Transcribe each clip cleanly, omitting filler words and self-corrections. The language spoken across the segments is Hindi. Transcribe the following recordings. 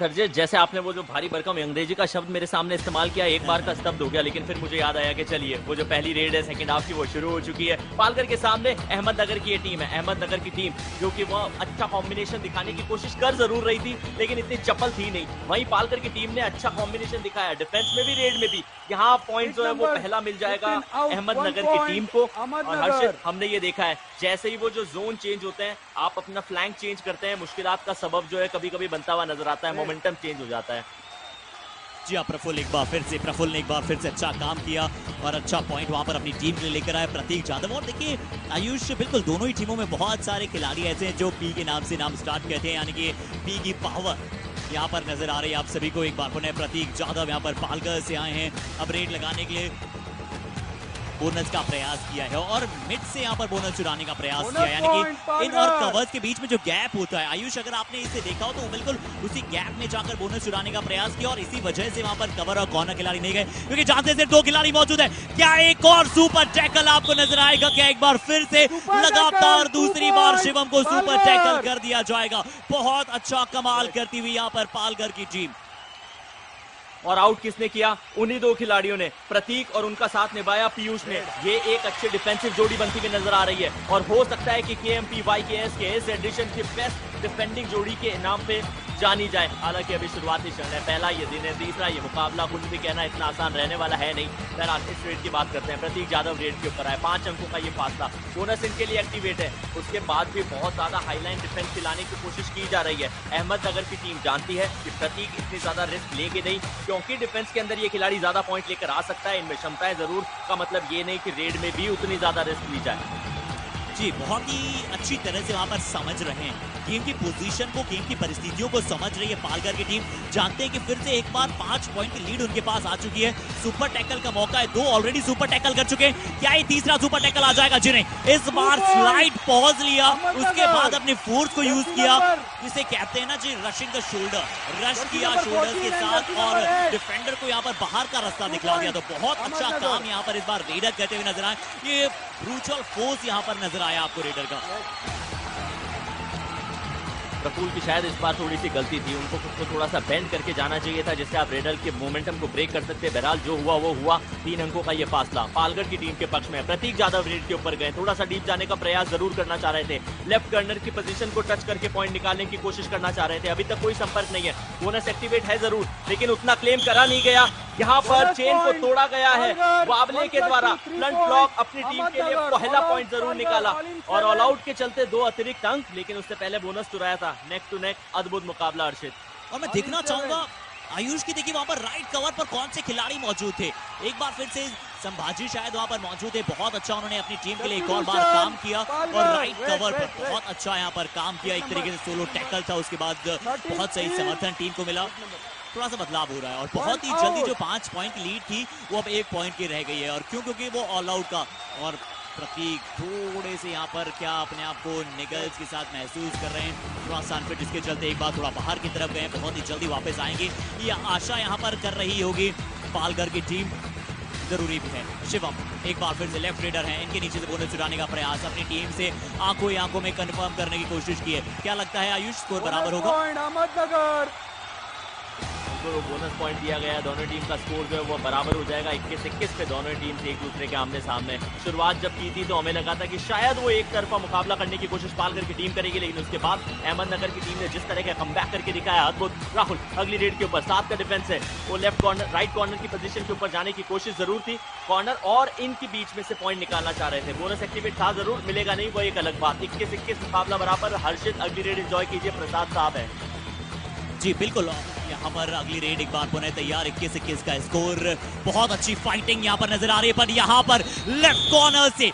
सरजे, जैसे आपने वो जो भारी भरकम अंग्रेजी का शब्द मेरे सामने इस्तेमाल किया, एक बार का स्तब्ध हो गया, लेकिन फिर मुझे याद आया कि चलिए वो जो पहली रेड है सेकंड हाफ की वो शुरू हो चुकी है। पालकर के सामने अहमदनगर की ये टीम है, अहमदनगर की टीम जो कि वो अच्छा कॉम्बिनेशन दिखाने की कोशिश कर जरूर रही थी, लेकिन इतनी चपल थी नहीं। वहीं पालकर की टीम ने अच्छा कॉम्बिनेशन दिखाया, डिफेंस में भी रेड में भी। यहाँ पॉइंट जो है वो पहला मिल जाएगा अहमदनगर की टीम को। और हर्षित, हमने ये देखा है जैसे ही वो जो जोन चेंज होते हैं, आप अपना फ्लैंक चेंज करते हैं, मुश्किलात का सबब जो है कभी कभी बनता हुआ नजर आता है, मोमेंटम चेंज हो जाता है। जी हाँ, प्रफुल्ल ने एक बार फिर से अच्छा काम किया और अच्छा पॉइंट वहां पर अपनी टीम के लिए लेकर आए प्रतीक जाधव। और देखिए आयुष, बिल्कुल दोनों ही टीमों में बहुत सारे खिलाड़ी ऐसे हैं जो पी के नाम से नाम स्टार्ट करते हैं, यानी कि पी की पावर यहाँ पर नजर आ रही है आप सभी को। एक बार पुनः प्रतीक जाधव यहाँ पर पालघर से आए हैं, अब रेड लगाने के लिए बोनस का प्रयास किया है और मिड से यहाँ पर बोनस चुराने का प्रयास किया है, यानी कि इन और कवर्स के बीच में जो गैप होता है आयुष, अगर आपने इसे देखा हो तो बिल्कुल उसी गैप में जाकर बोनस चुराने का प्रयास किया और इसी वजह से वहां पर कवर और कॉर्नर खिलाड़ी नहीं गए, क्योंकि जानते से 2 खिलाड़ी मौजूद है। क्या एक और सुपर टैकल आपको नजर आएगा? क्या एक बार फिर से लगातार दूसरी बार शिवम को सुपर टैकल कर दिया जाएगा? बहुत अच्छा कमाल करती हुई यहाँ पर पालघर की टीम। और आउट किसने किया? उन्हीं 2 खिलाड़ियों ने, प्रतीक और उनका साथ निभाया पीयूष ने। ये एक अच्छी डिफेंसिव जोड़ी बनती हुई नजर आ रही है और हो सकता है कि KMP YKS के इस एडिशन की बेस्ट डिफेंडिंग जोड़ी के नाम पे जानी जाए। हालांकि अभी शुरुआती क्षण है, पहला ये दिन है, तीसरा ये मुकाबला, कुछ भी कहना इतना आसान रहने वाला है नहीं। बहरहाल इस रेड की बात करते हैं। प्रतीक जाधव रेड के ऊपर आए, 5 अंकों का ये फासला, बोनस इनके लिए एक्टिवेट है। उसके बाद भी बहुत ज्यादा हाईलाइन डिफेंस खिलाने की कोशिश की जा रही है। अहमदनगर की टीम जानती है कि प्रतीक इतनी ज्यादा रिस्क लेंगे नहीं, क्योंकि डिफेंस के अंदर ये खिलाड़ी ज्यादा पॉइंट लेकर आ सकता है, इनमें क्षमताएं जरूर, का मतलब ये नहीं कि रेड में भी उतनी ज्यादा रिस्क ली जाए। जी, बहुत ही अच्छी तरह से वहां पर समझ रहे हैं गेम की पोजीशन को, गेम की परिस्थितियों को समझ रही है पालघर की टीम। जानते हैं कि फिर से एक बार 5 पॉइंट की लीड उनके पास आ चुकी है। सुपर टैकल का मौका है, 2 ऑलरेडी सुपर टैकल कर चुके हैं। क्या ये तीसरा सुपर टैकल आ जाएगा? जी नहीं, इस बार स्लाइड पॉज लिया, उसके बाद अपने फोर्स को यूज किया, जिसे कहते हैं ना जी रशिंग द शोल्डर, रश किया शोल्डर के साथ और डिफेंडर को यहाँ पर बाहर का रास्ता दिखला दिया। तो बहुत अच्छा काम यहाँ पर इस बार रेडर करते हुए नजर आए। ये ब्रूचल फोर्स यहाँ पर नजर आया आपको रेडर का। प्रफुल्ल की शायद इस बार थोड़ी सी गलती थी, उनको खुद को थोड़ा सा बेंड करके जाना चाहिए था, जिससे आप रेडर के मोमेंटम को ब्रेक कर सकते हैं। बहरहाल जो हुआ वो हुआ, 3 अंकों का ये फासला पालघर की टीम के पक्ष में। प्रतीक जाधव रेड के ऊपर गए, थोड़ा सा डीप जाने का प्रयास जरूर करना चाह रहे थे, लेफ्ट कर्नर की पोजीशन को टच करके पॉइंट निकालने की कोशिश करना चाह रहे थे। अभी तक कोई संपर्क नहीं है, बोनस एक्टिवेट है जरूर, लेकिन उतना क्लेम करा नहीं गया। यहाँ पर चेन को तोड़ा गया है बाबले के द्वारा। फ्रंट ब्लॉक अपनी टीम के लिए पहला पॉइंट जरूर निकाला और ऑल आउट के चलते 2 अतिरिक्त अंक, लेकिन उससे पहले बोनस चुराया था। नेक टू नेक अद्भुत मुकाबला हर्षित। और मैं देखना चाहूंगा आयुष की, देखिए वहां पर राइट कवर पर कौन से खिलाड़ी मौजूद थे। एक बार फिर से संभाजी शायद वहां पर मौजूद है, बहुत अच्छा उन्होंने अपनी टीम के लिए एक और बार काम किया और राइट कवर पर बहुत अच्छा यहाँ पर काम किया। एक तरीके से सोलो टैकल था, उसके बाद बहुत सही समर्थन टीम को मिला। थोड़ा सा बदलाव हो रहा है और बहुत ही जल्दी जो 5 पॉइंट की लीड थी वो अब 1 पॉइंट की रह गई है। और क्यों? क्योंकि वो ऑल आउट का और प्रतीक थोड़े से यहाँ पर क्या अपने आप को निगल्स के साथ महसूस कर रहे हैं, थोड़ा सा अनफिट, जिसके चलते एक बार थोड़ा बाहर की तरफ गए, बहुत ही जल्दी वापस आएंगे ये आशा यहाँ पर कर रही होगी पालघर की टीम। जरूरी भी है। शिवम एक बार फिर से लेफ्ट रेडर हैं, इनके नीचे से बोनस चुराने का प्रयास अपनी टीम से आंखों ही आंखों में कंफर्म करने की कोशिश की है। क्या लगता है आयुष, स्कोर बराबर होगा? जो बोनस पॉइंट दिया गया है, दोनों टीम का स्कोर जो है वो बराबर हो जाएगा। 21-21 पे दोनों टीम से एक दूसरे के आमने सामने। शुरुआत जब की थी तो हमें लगा था कि शायद वो एक तरफा मुकाबला करने की कोशिश पालघर की टीम करेगी, लेकिन उसके बाद अहमदनगर की टीम ने जिस तरह का कमबैक करके दिखाया, अद्भुत। राहुल अगली रेड के ऊपर 7 का डिफेंस है, वो लेफ्ट कॉर्नर राइट कॉर्नर की पोजीशन के ऊपर जाने की कोशिश जरूर थी, कॉर्नर और इनके बीच में से पॉइंट निकालना चाह रहे थे। बोनस एक्टिवेट था जरूर, मिलेगा नहीं वो एक अलग बात। 21-21 मुकाबला बराबर। हर्षित अगली रेड एंजॉय कीजिए, प्रसाद साहब है। जी बिल्कुल, यहाँ पर अगली रेड एक बार पुनः तैयार। 21-21 का स्कोर, बहुत अच्छी फाइटिंग यहाँ पर नजर आ रही है, पर यहाँ पर लेफ्ट कॉर्नर से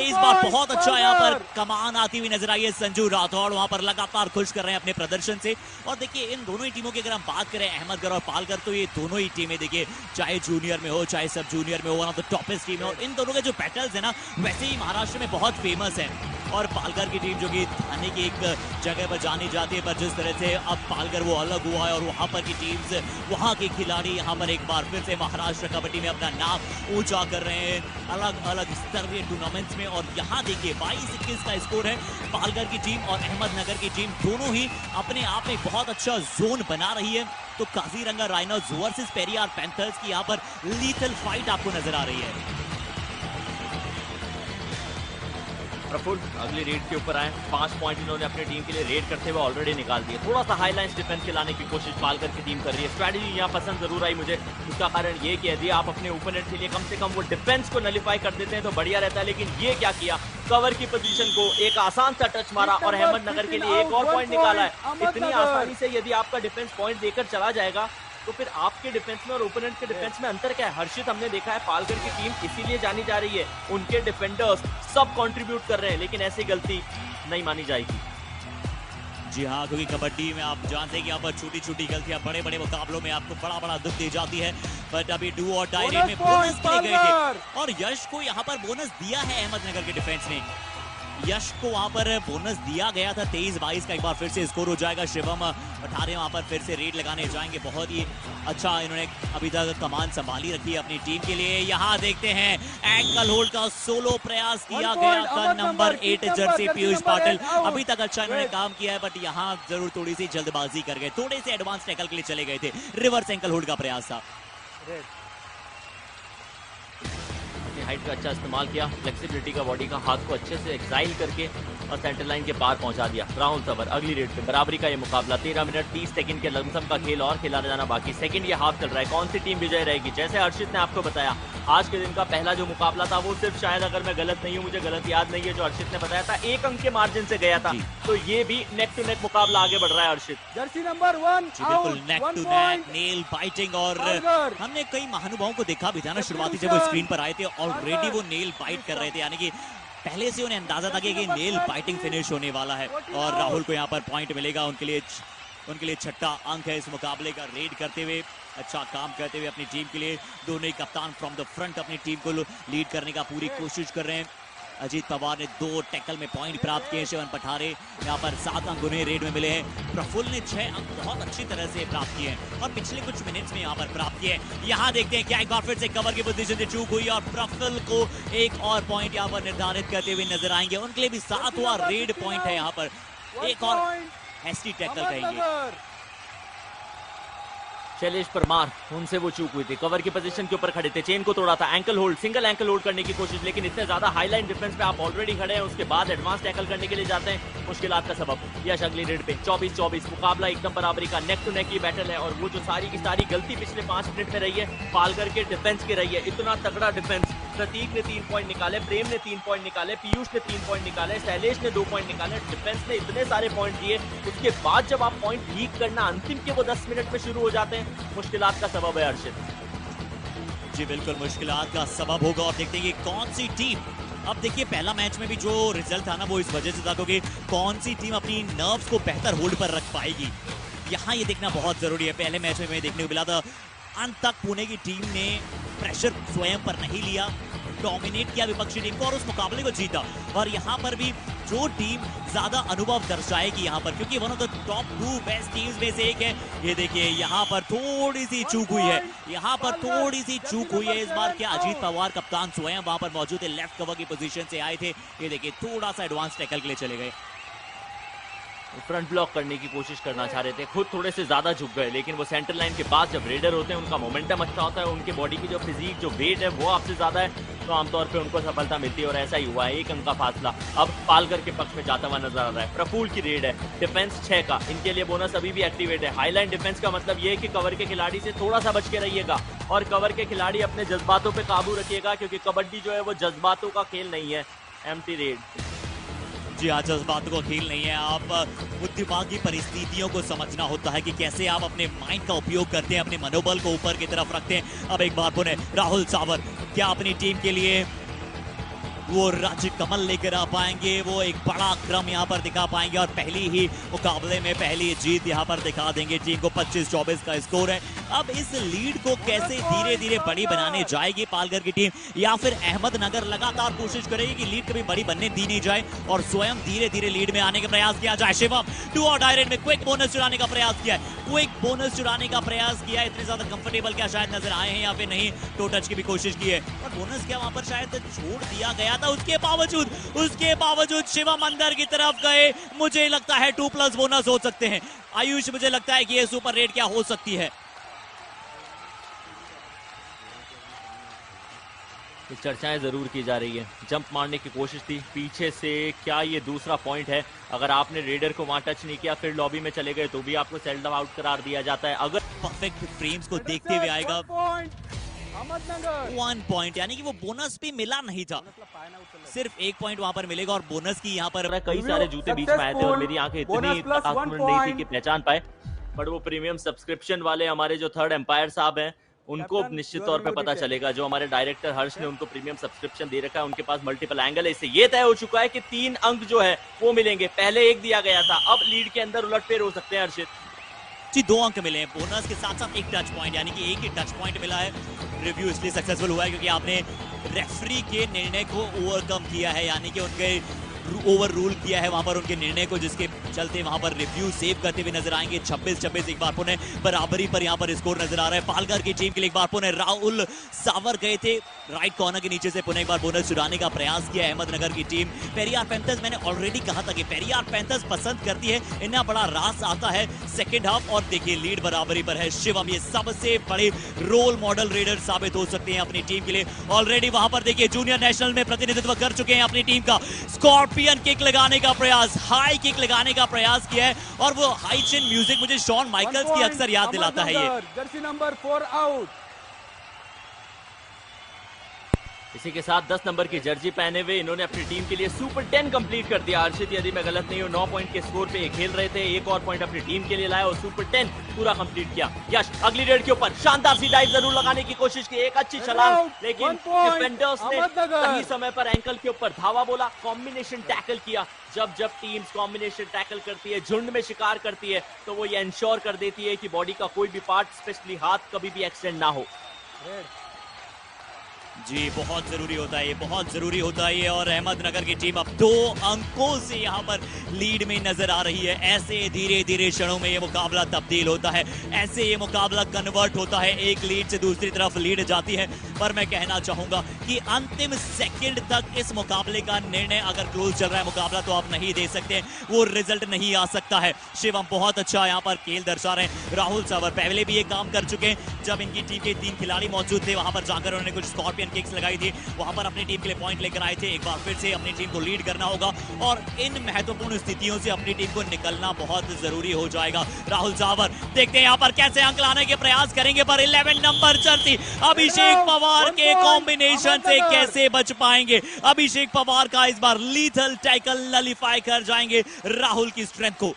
इस बार बहुत अच्छा यहाँ पर कमान आती हुई नजर आई है। संजू राठौड़ वहां पर लगातार खुश कर रहे हैं अपने प्रदर्शन से। और देखिए इन दोनों ही टीमों की अगर हम बात करें, अहमदनगर और पालघर, तो ये दोनों ही टीमें देखिए चाहे जूनियर में हो चाहे सब जूनियर में हो, one of the toppest team है। और इन दोनों के जो बैटल्स है ना, वैसे ही महाराष्ट्र में बहुत फेमस है। और पालघर की टीम जो कि थाने की एक जगह पर जानी जाती है, पर जिस तरह से अब पालघर वो अलग हुआ है और वहां पर की टीम्स, वहां के खिलाड़ी यहाँ पर एक बार फिर से महाराष्ट्र कबड्डी में अपना नाम ऊंचा कर रहे हैं अलग अलग स्तरीय टूर्नामेंट्स में। और यहाँ देखिए 22-21 का स्कोर है। पालघर की टीम और अहमदनगर की टीम दोनों ही अपने आप में बहुत अच्छा जोन बना रही है। तो Kaziranga rhinos versus Periyar panthers की यहाँ पर लीथल फाइट आपको नजर आ रही है। प्रफुल्ल अगली रेड के ऊपर आए, 5 पॉइंट इन्होंने अपनी टीम के लिए रेड करते हुए ऑलरेडी निकाल दिए। थोड़ा सा हाई लाइन्स डिफेंस के लाने की कोशिश पालघर की टीम कर रही है। स्ट्रैटेजी यहाँ पसंद जरूर आई मुझे, उसका कारण ये कि यदि आप अपने ओपोनेंट के लिए कम से कम वो डिफेंस को नलीफाई कर देते हैं तो बढ़िया रहता है। लेकिन ये क्या किया, कवर की पोजीशन को एक आसान सा टच मारा और अहमदनगर के लिए एक और पॉइंट निकाला है। इतनी आसानी से यदि आपका डिफेंस पॉइंट देकर चला जाएगा तो फिर आपके डिफेंस में और ओपोनेंट के डिफेंस में अंतर क्या है। हर्षित हमने देखा है पालघर की टीम इसीलिए जानी जा रही है, उनके डिफेंडर्स सब कंट्रीब्यूट कर रहे हैं, लेकिन ऐसी गलती नहीं मानी जाएगी। जी हाँ, क्योंकि कबड्डी में आप जानते हैं कि यहाँ पर छोटी छोटी गलतियां बड़े बड़े मुकाबलों में आपको बड़ा बड़ा दुख दी जाती है। बट अभी डू और डाई रेड में बोनस के लिए गए थे और यश को यहाँ पर बोनस दिया है अहमदनगर के डिफेंस ने। यश को वहां पर बोनस दिया गया था। 23-22 का एक बार फिर से स्कोर हो जाएगा। शिवम 18 वहां पर फिर से रेड लगाने जाएंगे। बहुत ही अच्छा इन्होंने अभी तक कमान संभाली रखी है अपनी टीम के लिए। यहाँ देखते हैं एंकल होल्ड का सोलो प्रयास किया गया था नंबर 8 जर्सी पीयूष पाटिल। अभी तक अच्छा इन्होंने काम किया है बट यहाँ जरूर थोड़ी सी जल्दबाजी कर गए, थोड़े से एडवांस टैकल के लिए चले गए थे। रिवर्स एंकल होल्ड का प्रयास था। हाइट का अच्छा इस्तेमाल किया, फ्लेक्सिबिलिटी का बॉडी का, हाथ को अच्छे से एक्साइल करके और सेंटर लाइन के पार पहुंचा दिया। राहुल सबर अगली रेड पे बराबरी का ये मुकाबला 13 मिनट 30 सेकंड के लमसम का खेल और खेला जाना बाकी। सेकंड ये हाफ चल रहा है, कौन सी टीम विजय रहेगी। जैसे हर्षित ने आपको बताया आज के दिन का पहला जो मुकाबला था वो सिर्फ शायद अगर मैं गलत नहीं हूँ, मुझे गलत याद नहीं है, जो हर्षित ने बताया था 1 अंक के मार्जिन से गया था। तो ये भी नेक टू नेक मुकाबला आगे बढ़ रहा है हर्षित। जर्सी नंबर 1 बिल्कुल neck to neck, nail biting. और हमने कई महानुभावों को देखा भी था ना शुरुआती जब वो स्क्रीन पर आए थे ऑलरेडी वो नेल बाइट कर रहे थे, यानी कि पहले से उन्हें अंदाजा था कि नेल बाइटिंग फिनिश होने वाला है। और राहुल को यहाँ पर पॉइंट मिलेगा, उनके लिए छठा अंक है इस मुकाबले का। रेड करते हुए अच्छा काम करते हुए अपनी टीम के लिए दोनों ही कप्तान फ्रॉम द फ्रंट अपनी टीम को लीड करने का पूरी कोशिश कर रहे हैं। अजीत पवार ने 2 टैकल में पॉइंट प्राप्त किए। शिवन पठारे यहाँ पर 7 अंक उन्हें रेड में मिले हैं। प्रफुल्ल ने 6 अंक बहुत अच्छी तरह से प्राप्त किए हैं और पिछले कुछ मिनट्स में यहाँ पर प्राप्त किए हैं। यहाँ देखते हैं क्या एक बार फिर से कवर की पोजीशन से चूक हुई और प्रफुल्ल को एक और पॉइंट यहाँ पर निर्धारित करते हुए नजर आएंगे। उनके लिए भी 7वां रेड पॉइंट है। यहाँ पर एक और हैस्टी टैकल कहेंगे। शैलेश परमार, उनसे वो चूक हुई थी, कवर की पोजीशन के ऊपर खड़े थे, चेन को तोड़ा था, ankle hold, single ankle hold करने की कोशिश, लेकिन इतने ज्यादा हाईलाइन डिफेंस पे आप ऑलरेडी खड़े हैं, उसके बाद एडवांस टैकल करने के लिए जाते हैं, मुश्किलात का सबब। यश अगली रेड पे 24-24 मुकाबला एकदम बराबरी का, नेक टू नेक की बैटल है। और वो जो सारी की सारी गलती पिछले 5 मिनट में रही है पालघर के डिफेंस की रही है। इतना तगड़ा डिफेंस, प्रतीक ने 3 पॉइंट निकाले, प्रेम ने 3 पॉइंट निकाले, पीयूष ने 3 पॉइंट निकाले, शैलेश ने 2 पॉइंट निकाले। डिफेंस ने इतने सारे पॉइंट दिए, उसके बाद जब आप पॉइंट लीक करना अंतिम के वो 10 मिनट में शुरू हो जाते हैं, मुश्किलात का सबब है हर्षित। जी बिल्कुल मुश्किलात का सबब होगा। और देखते हैं कि कौन सी टीम, अब देखिए पहला मैच में भी जो रिजल्ट था ना वो इस वजह से था क्योंकि कौन सी टीम अपनी नर्व्स को बेहतर होल्ड पर रख पाएगी, यहाँ ये देखना बहुत जरूरी है। पहले मैच में हमें देखने को मिला था अंत तक पुणे की टीम ने प्रेशर स्वयं पर नहीं लिया, डोमिनेट किया विपक्षी टीम को और उस मुकाबले को जीता। और यहाँ पर भी जो टीम ज्यादा अनुभव दर्शाएगी यहाँ पर, क्योंकि one of the top 2 best teams में से एक है। ये देखिए यहाँ पर थोड़ी सी चूक हुई है, यहाँ पर थोड़ी सी चूक हुई है। इस बार क्या अजीत पवार कप्तान स्वयं वहां पर मौजूद है, लेफ्ट कवर की पोजीशन से आए थे। ये देखिए थोड़ा सा एडवांस टैकल के लिए चले गए, फ्रंट ब्लॉक करने की कोशिश करना चाह रहे थे, खुद थोड़े से ज्यादा झुक गए, लेकिन वो सेंटर लाइन के पास जब रेडर होते हैं उनका मोमेंटम अच्छा होता है, उनके बॉडी की जो फिजिक जो वेट है वो आपसे ज्यादा है, तो आमतौर पे उनको सफलता मिलती है। और ऐसा ही हुआ है, 1 अंक का फासला अब पालघर के पक्ष में जाता हुआ नजर आ रहा है। प्रफुल्ल की रेड है, डिफेंस 6 का, इनके लिए बोनस अभी भी एक्टिवेट है। हाईलाइन डिफेंस का मतलब ये है कि कवर के खिलाड़ी से थोड़ा सा बच के रहिएगा और कवर के खिलाड़ी अपने जज्बातों पे काबू रखिएगा, क्योंकि कबड्डी जो है वो जज्बातों का खेल नहीं है। Empty red. जी हाँ, जज्बातों को खेल नहीं है, आप बुद्धिमानी परिस्थितियों को समझना होता है कि कैसे आप अपने माइंड का उपयोग करते हैं, अपने मनोबल को ऊपर की तरफ रखते हैं। अब एक बार पुनः राहुल सावर क्या अपनी टीम के लिए वो राज्य कमल लेकर आ पाएंगे, वो एक बड़ा क्रम यहाँ पर दिखा पाएंगे और पहली ही मुकाबले में पहली जीत यहाँ पर दिखा देंगे टीम को। 25-24 का स्कोर है। अब इस लीड को कैसे धीरे धीरे बड़ी बनाने जाएगी पालघर की टीम, या फिर अहमदनगर लगातार कोशिश करेगी कि लीड कभी बड़ी बनने दी नहीं जाए और स्वयं धीरे धीरे लीड में आने का प्रयास किया जाए। शिवम 2 और डायरेक्ट में क्विक बोनस चुराने का प्रयास किया है, क्विक बोनस चुराने का प्रयास किया है। इतने ज्यादा कंफर्टेबल क्या शायद नजर आए हैं या फिर नहीं, टो टच की भी कोशिश की है और बोनस क्या वहां पर शायद छोड़ दिया गया था। उसके बावजूद शिवम अंदर की तरफ गए। मुझे लगता है 2+ बोनस हो सकते हैं। आयुष, मुझे लगता है कि ये सुपर रेड क्या हो सकती है। चर्चाएं जरूर की जा रही है, जंप मारने की कोशिश थी पीछे से, क्या ये दूसरा पॉइंट है? अगर आपने रेडर को वहां टच नहीं किया फिर लॉबी में चले गए तो भी आपको सेल्फ आउट करार दिया जाता है। अगर परफेक्ट फ्रेम्स को देखते हुए आएगा 1 पॉइंट, यानी कि वो बोनस भी मिला नहीं था, सिर्फ 1 पॉइंट वहां पर मिलेगा और बोनस की यहाँ पर कई सारे जूते बीच में आए थे और मेरी आंखें इतनी ताकतमंद नहीं थी कि पहचान पाए, बट वो प्रीमियम सब्सक्रिप्शन वाले हमारे जो थर्ड एम्पायर साहब हैं उनको निश्चित तौर पे पता चलेगा। जो हमारे डायरेक्टर हर्ष ने उनको प्रीमियम सब्सक्रिप्शन दे रखा है, उनके पास मल्टीपल एंगल है, इससे ये तय हो चुका है कि 3 अंक जो है वो मिलेंगे। पहले 1 दिया गया था, अब लीड के अंदर उलटफेर हो सकते हैं हर्षित जी। 2 अंक मिले हैं बोनस के साथ साथ 1 टच पॉइंट, यानी कि 1 ही टच पॉइंट मिला है। रिव्यू इसलिए सक्सेसफुल हुआ है क्योंकि आपने रेफरी के निर्णय को ओवरकम किया है, यानी कि उनके ओवर रूल किया है वहां पर उनके निर्णय को, जिसके चलते वहां पर रिव्यू सेव करते हुए नजर आएंगे। 26-26 एक बार पुनः बराबरी पर यहां पर स्कोर नजर आ रहा है पालघर की टीम के लिए। एक बार पुनः राहुल सावर गए थे राइट कॉर्नर के नीचे से, पुनः एक बार बोनस चुराने का प्रयास किया अहमदनगर की टीम। पेरियार पैंथर्स, मैंने ऑलरेडी कहा था कि पेरियार पैंथर्स पसंद करती है, इतना बड़ा रास आता है सेकेंड हाफ और देखिए लीड बराबरी पर है। शिवम ये सबसे बड़े रोल मॉडल रेडर साबित हो सकते हैं अपनी टीम के लिए। ऑलरेडी वहां पर देखिए जूनियर नेशनल में प्रतिनिधित्व कर चुके हैं अपनी टीम का। स्कॉर्पियन किक लगाने का प्रयास, हाई किक लगाने का प्रयास किया है और वो हाई चिन म्यूजिक मुझे शॉन माइकल्स की अक्सर याद दिलाता है। ये जर्सी नंबर 4 आउट। इसी के साथ 10 नंबर की जर्सी पहने हुए इन्होंने अपनी टीम के लिए सुपर 10 कंप्लीट कर दिया। हर्षित, यदि मैं गलत नहीं हूं, 9 पॉइंट के स्कोर पे ये खेल रहे थे, 1 और पॉइंट अपनी टीम के लिए लाया और सुपर 10 पूरा कंप्लीट किया। यश अगली रेड के ऊपर शानदार सी डाइव जरूर लगाने की कोशिश की, एक अच्छी छलांग, लेकिन डिफेंडर्स ने सही समय पर एंकल के ऊपर धावा बोला, कॉम्बिनेशन टैकल किया। जब टीम्स कॉम्बिनेशन टैकल करती है, झुंड में शिकार करती है, तो वो ये इंश्योर कर देती है कि बॉडी का कोई भी पार्ट, स्पेशली हाथ, कभी भी एक्सीडेंट ना हो। जी बहुत जरूरी होता है ये, बहुत जरूरी होता है ये। और अहमदनगर की टीम अब 2 अंकों से यहाँ पर लीड में नजर आ रही है। ऐसे धीरे धीरे क्षणों में ये मुकाबला तब्दील होता है, ऐसे ये मुकाबला कन्वर्ट होता है, एक लीड से दूसरी तरफ लीड जाती है। पर मैं कहना चाहूंगा कि अंतिम सेकंड तक इस मुकाबले का निर्णय, अगर क्लोज चल रहा है मुकाबला तो आप नहीं दे सकते, वो रिजल्ट नहीं आ सकता है। शिवम बहुत अच्छा यहाँ पर खेल दर्शा रहे हैं। राहुल सावर पहले भी ये काम कर चुके हैं, जब इनकी टीम के 3 खिलाड़ी मौजूद थे वहां पर जाकर उन्होंने कुछ स्कॉर्पियन किक्स लगाई थी, वहां पर अपनी टीम के लिए पॉइंट लेकर आए थे। एक बार फिर से अपनी टीम को लीड करना होगा और इन महत्वपूर्ण स्थितियों से अपनी टीम को निकलना बहुत जरूरी हो जाएगा। राहुल सावर देखते हैं यहाँ पर कैसे अंक लाने के प्रयास करेंगे, पर 11 नंबर जर्सी अभिषेक पवार के कॉम्बिनेशन से कैसे बच पाएंगे। अभिषेक पवार का इस बार लीथल टैकल नलिफाई कर जाएंगे राहुल की स्ट्रेंथ को।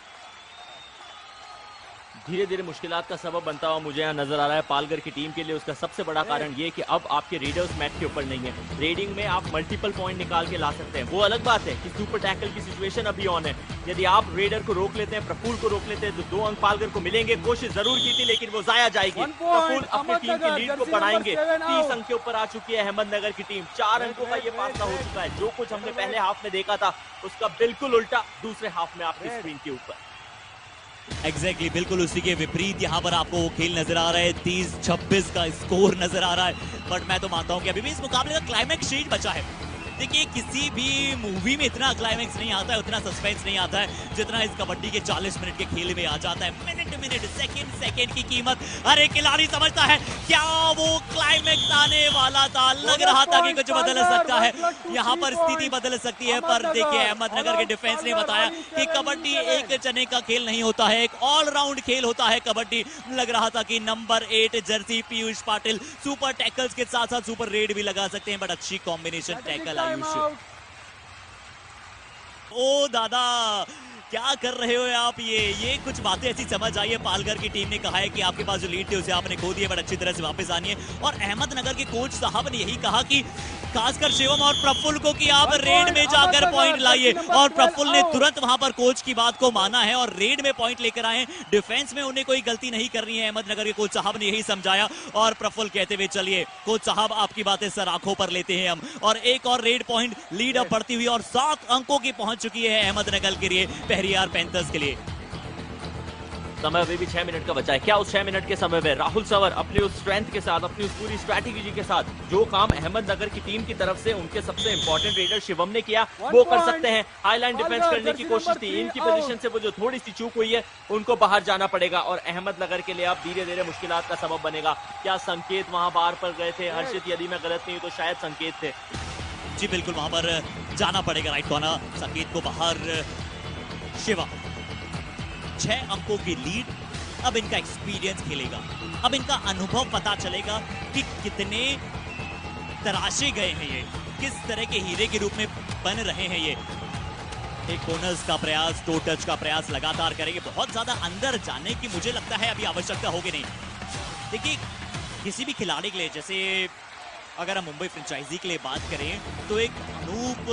धीरे धीरे मुश्किलात का सबब बनता हुआ मुझे यहाँ नजर आ रहा है पालघर की टीम के लिए। उसका सबसे बड़ा कारण ये कि अब आपके रेडर्स मैट के ऊपर नहीं है। रेडिंग में आप मल्टीपल पॉइंट निकाल के ला सकते हैं, वो अलग बात है कि सुपर टैकल की सिचुएशन अभी ऑन है। यदि आप रेडर को रोक लेते हैं, प्रफुल्ल को रोक लेते हैं, तो 2 अंक पालघर को मिलेंगे। कोशिश जरूर की थी लेकिन वो जाया जाएगी। प्रफुल्ल अपनी टीम की लीड को बढ़ाएंगे। 30 अंक के ऊपर आ चुकी है अहमदनगर की टीम। 4 अंकों का ये फासला हो चुका है। जो कुछ हमने पहले हाफ में देखा था उसका बिल्कुल उल्टा दूसरे हाफ में आपकी स्क्रीन के ऊपर। एग्जैक्टली बिल्कुल उसी के विपरीत यहाँ पर आपको वो खेल नजर आ रहा है। 30-26 का स्कोर नजर आ रहा है। बट मैं तो मानता हूँ कि अभी भी इस मुकाबले का क्लाइमैक्स स्टेज बचा है। देखिए किसी भी मूवी में इतना क्लाइमैक्स नहीं आता है, उतना सस्पेंस नहीं आता है जितना इस कबड्डी के 40 मिनट के खेल में आ जाता है। मिनट सेकंड की कीमत हर एक खिलाड़ी समझता है। क्या वो क्लाइमैक्स आने वाला था? लग रहा था कि कुछ बदल सकता है, यहाँ पर स्थिति बदल सकती है। पर देखिए अहमदनगर के डिफेंस ने बताया कि कबड्डी एक चने का खेल नहीं होता है, एक ऑलराउंड खेल होता है कबड्डी। लग रहा था कि number 8 Jersey Piyush Patil super tackles के साथ साथ सुपर रेड भी लगा सकते हैं, बट अच्छी कॉम्बिनेशन टैकल। ओ दादा क्या कर रहे हो आप? ये कुछ बातें ऐसी समझ आई है। पालघर की टीम ने कहा है कि आपके पास जो लीड थी उसे आपने खो दिया, बट अच्छी तरह से वापस आनी है। और अहमदनगर के कोच साहब ने यही कहा कि खासकर शिवम और प्रफुल्ल को कि आप रेड में जाकर पॉइंट लाइए, और प्रफुल्ल ने तुरंत वहां पर कोच की बात को माना है और रेड में पॉइंट लेकर आए। डिफेंस में उन्हें कोई गलती नहीं करनी है, अहमदनगर के कोच साहब ने यही समझाया। और प्रफुल्ल कहते हुए चलिए कोच साहब आपकी बातें सर आंखों पर लेते हैं हम। और एक और रेड पॉइंट लीड अब बढ़ती हुई और 7 अंकों की पहुंच चुकी है अहमदनगर के लिए, पेरियार पैंथर्स के लिए। समय अभी भी 6 मिनट का बचा है। क्या उस 6 मिनट के समय में राहुल सवर अपनी उस स्ट्रेंथ के साथ, अपनी उस पूरी स्ट्रैटेजी के साथ जो काम अहमदनगर की टीम की तरफ से उनके सबसे इंपॉर्टेंट रेडर शिवम ने किया वो कर सकते हैं? हाईलाइन डिफेंस करने की कोशिश थी, इनकी पोजीशन से वो जो थोड़ी सी चूक हुई है उनको बाहर जाना पड़ेगा और अहमदनगर के लिए अब धीरे धीरे मुश्किलात का सबब बनेगा। क्या संकेत वहां बाहर पर गए थे हर्षित? यदि मैं गलत नहीं हूं तो शायद संकेत थे। जी बिल्कुल, वहां पर जाना पड़ेगा राइट कॉर्नर, संकेत को बाहर। शिवा 6 अंकों की लीड, अब इनका एक्सपीरियंस खेलेगा, अब इनका अनुभव पता चलेगा कि कितने तराशे गए हैं ये, किस तरह के हीरे के रूप में बन रहे हैं ये। एक बोनस का प्रयास, टो टच का प्रयास लगातार करेंगे। बहुत ज्यादा अंदर जाने की मुझे लगता है अभी आवश्यकता होगी नहीं। देखिए किसी भी खिलाड़ी के लिए, जैसे अगर हम मुंबई फ्रेंचाइजी के लिए बात करें तो एक अनूप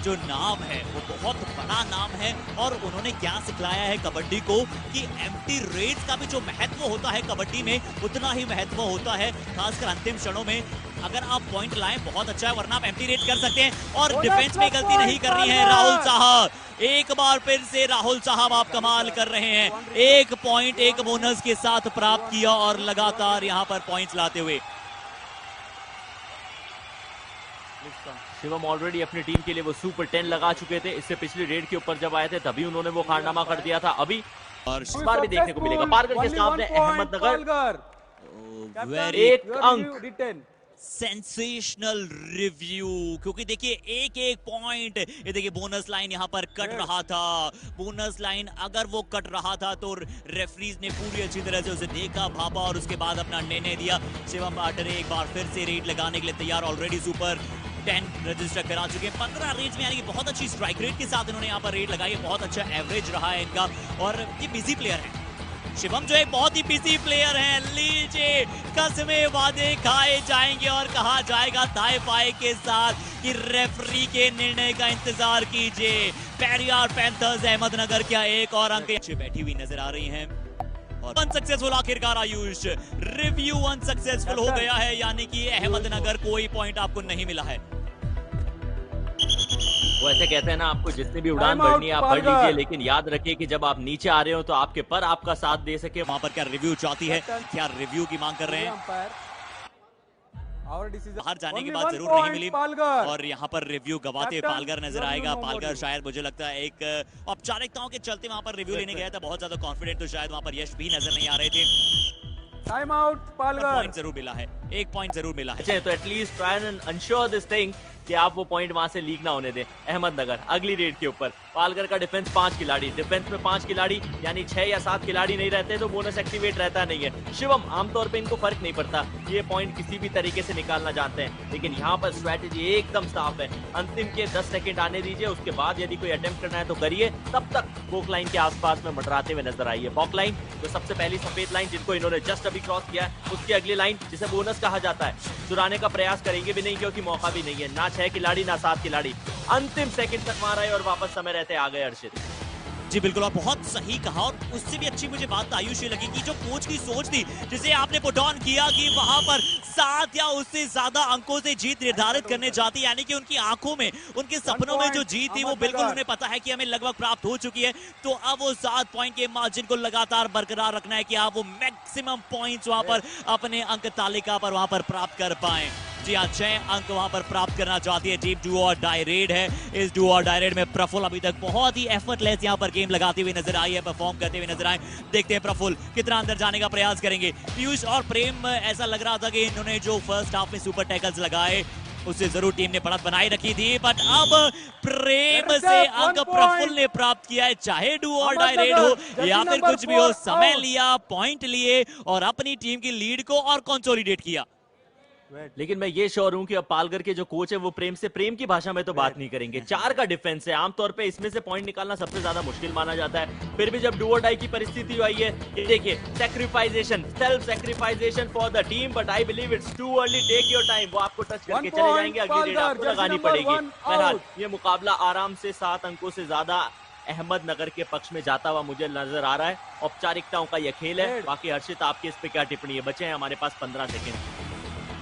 जो नाम है वो बहुत बड़ा नाम है, और उन्होंने क्या सिखलाया है कबड्डी को कि एम्प्टी रेड्स का भी जो महत्व होता है कबड्डी में उतना ही महत्व होता है, खासकर अंतिम क्षणों में। अगर आप पॉइंट लाएं बहुत अच्छा है, वरना आप एम्प्टी रेड कर सकते हैं। और डिफेंस में गलती नहीं करनी है राहुल साहब। एक बार फिर से राहुल साहब आप कमाल कर रहे हैं। 1 पॉइंट 1 बोनस के साथ प्राप्त किया और लगातार यहां पर पॉइंट्स लाते हुए। शिवम ऑलरेडी अपनी टीम के लिए वो सुपर 10 लगा चुके थे। इससे पिछली रेड के ऊपर जब आए थे तभी उन्होंने वो कारनामा कर दिया था। अभी और इस बार भी देखने को मिलेगा पालघर के सामने अहमदनगर एक अंक। सेंसेशनल रिव्यू, क्योंकि देखिए एक एक पॉइंट, ये देखिए बोनस लाइन यहाँ पर कट रहा था। बोनस लाइन अगर वो कट रहा था तो रेफरीज ने पूरी अच्छी तरह से उसे देखा, भापा और उसके बाद अपना निर्णय दिया। शिवम पाटरे एक बार फिर से रेड लगाने के लिए तैयार, ऑलरेडी सुपर 10 रजिस्टर करा चुके हैं 15 रेड्स में, यानी कि बहुत अच्छी स्ट्राइक रेट के साथ इन्होंने यहाँ पर रेड लगाई है। बहुत अच्छा एवरेज रहा है इनका, और ये बिजी प्लेयर है। शिवम जो एक बहुत ही बिजी प्लेयर है। लीजिए कसमें वादे खाए जाएंगे और कहा जाएगा दाएं पाए के साथ कि रेफरी के निर्णय का इंतजार कीजिए। पेरियार पैंथर्स अहमदनगर क्या एक और अंक बैठी हुई नजर आ रही हैं। और अनसक्सेसफुल आखिरकार आयुष, रिव्यू अनसक्सेसफुल हो गया है, यानी कि अहमदनगर कोई पॉइंट आपको नहीं मिला है। वो ऐसे कहते हैं ना, आपको जितनी भी उड़ान भरनी है आप भर लीजिए, लेकिन याद रखिए कि जब आप नीचे आ रहे हो तो आपके पर आपका साथ दे सके। वहां पर क्या रिव्यू चाहती है, क्या रिव्यू की मांग कर रहे हैं? बाहर जाने के बाद जरूर नहीं मिली, और यहाँ पर रिव्यू गवाते पालघर नजर आएगा। पालघर शायद मुझे लगता है एक औपचारिकताओं के चलते वहां पर रिव्यू लेने गया था, बहुत ज्यादा कॉन्फिडेंट, तो शायद वहां पर यश भी नजर नहीं आ रहे थे। Time out Palghar. पॉइंट जरूर मिला है, 1 पॉइंट जरूर मिला है। तो at least try and ensure this thing कि आप वो पॉइंट वहां से लीक ना होने दें। अहमदनगर अगली रेड के ऊपर, पालघर का डिफेंस 5 खिलाड़ी, डिफेंस में 5 खिलाड़ी यानी 6 या 7 खिलाड़ी नहीं रहते तो बोनस एक्टिवेट रहता नहीं है। शिवम आमतौर पे इनको फर्क नहीं पड़ता, ये पॉइंट किसी भी तरीके से निकालना जानते हैं, लेकिन यहाँ पर स्ट्रैटेजी एकदम साफ है। अंतिम के 10 सेकंड आने दीजिए, उसके बाद यदि कोई अटेम्प्ट करना है तो करिए, तब तक बॉक लाइन के आसपास में मंडराते हुए नजर आइए। बॉक लाइन जो सबसे पहली सफेद लाइन जिनको इन्होंने जस्ट अभी क्रॉस किया है, उसकी अगली लाइन जिसे बोनस कहा जाता है, चुराने का प्रयास करेंगे भी नहीं क्योंकि मौका भी नहीं है। ना 6 खिलाड़ी ना 7 खिलाड़ी, अंतिम सेकंड तक मारा है और वापस समय रहते आ गए हर्षित। जी बिल्कुल, और बहुत सही कहा। और उससे भी अच्छी मुझे बात आयुष ये लगी कि जो कोच की सोच थी, जिसे आपने पुट ऑन किया कि वहां पर 7 या उससे ज्यादा अंकों से जीत निर्धारित करने जाती, यानी कि उनकी आंखों में, उनके सपनों में जो जीत थी वो बिल्कुल उन्हें पता है कि हमें लगभग प्राप्त हो चुकी है। तो अब वो 7 पॉइंट के मार्जिन को लगातार बरकरार रखना है कि आप वो मैक्सिमम पॉइंट्स वहां पर अपने अंक तालिका पर वहां पर प्राप्त कर पाए। जी हाँ, 6 अंक वहां पर प्राप्त करना चाहती है टीम। डू और डाई रेड है। इस डू और डाई रेड में प्रफुल्ल अभी तक बहुत ही एफर्टलेस यहाँ पर गेम लगाते हुए नजर आई है, परफॉर्म करते हुए नजर आए। देखते हैं प्रफुल्ल कितना अंदर जाने का प्रयास करेंगे। पीयूष और प्रेम, ऐसा लग रहा था कि इन्होंने जो फर्स्ट हाफ में सुपर टैकल्स लगाए उससे जरूर टीम ने बढ़त बनाई रखी थी, बट अब प्रेम से अंक प्रफुल्ल ने प्राप्त किया है। चाहे डू और डाई रेड हो या फिर कुछ भी हो, समय लिया, पॉइंट लिए और अपनी टीम की लीड को और कंसोलिडेट किया। लेकिन मैं ये श्योर हूं कि अब पालघर के जो कोच है वो प्रेम से प्रेम की भाषा में तो बात नहीं करेंगे। 4 का डिफेंस है, आमतौर पे इसमें से पॉइंट निकालना सबसे ज्यादा मुश्किल माना जाता है। फिर भी जब डू और डाई की परिस्थिति आई है, ये देखिए sacrifization, self sacrifization for the team, but I believe it's too early, take your time. वो आपको टच करके 1 चले जाएंगे, अगली रेड पालघर, आपको जर्सी लगानी नंबर पड़ेगी। 1 बहरहाल आउट। ये मुकाबला आराम से 7 अंकों से ज्यादा अहमदनगर के पक्ष में जाता हुआ मुझे नजर आ रहा है। औपचारिकताओं का यह खेल है। बाकी हर्षित, आपकी इस पे क्या टिप्पणी है? बचे हैं हमारे पास 15 सेकंड।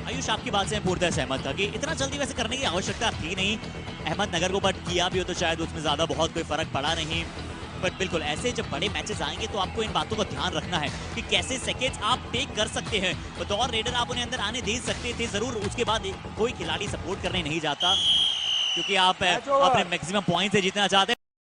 आयुष, आपकी बात से मैं पूर्णतः सहमत था कि इतना जल्दी वैसे करने की आवश्यकता थी नहीं अहमदनगर को, बट किया भी हो तो शायद उसमें ज्यादा बहुत कोई फर्क पड़ा नहीं। बट बिल्कुल ऐसे जब बड़े मैचेस आएंगे तो आपको इन बातों का ध्यान रखना है कि कैसे सेकेंड्स आप टेक कर सकते हैं। बतौर रेडर आप उन्हें अंदर आने दे सकते थे जरूर, उसके बाद कोई खिलाड़ी सपोर्ट करने नहीं जाता क्योंकि आप Match over. अपने मैक्सिमम पॉइंट से जीतना चाहते हैं।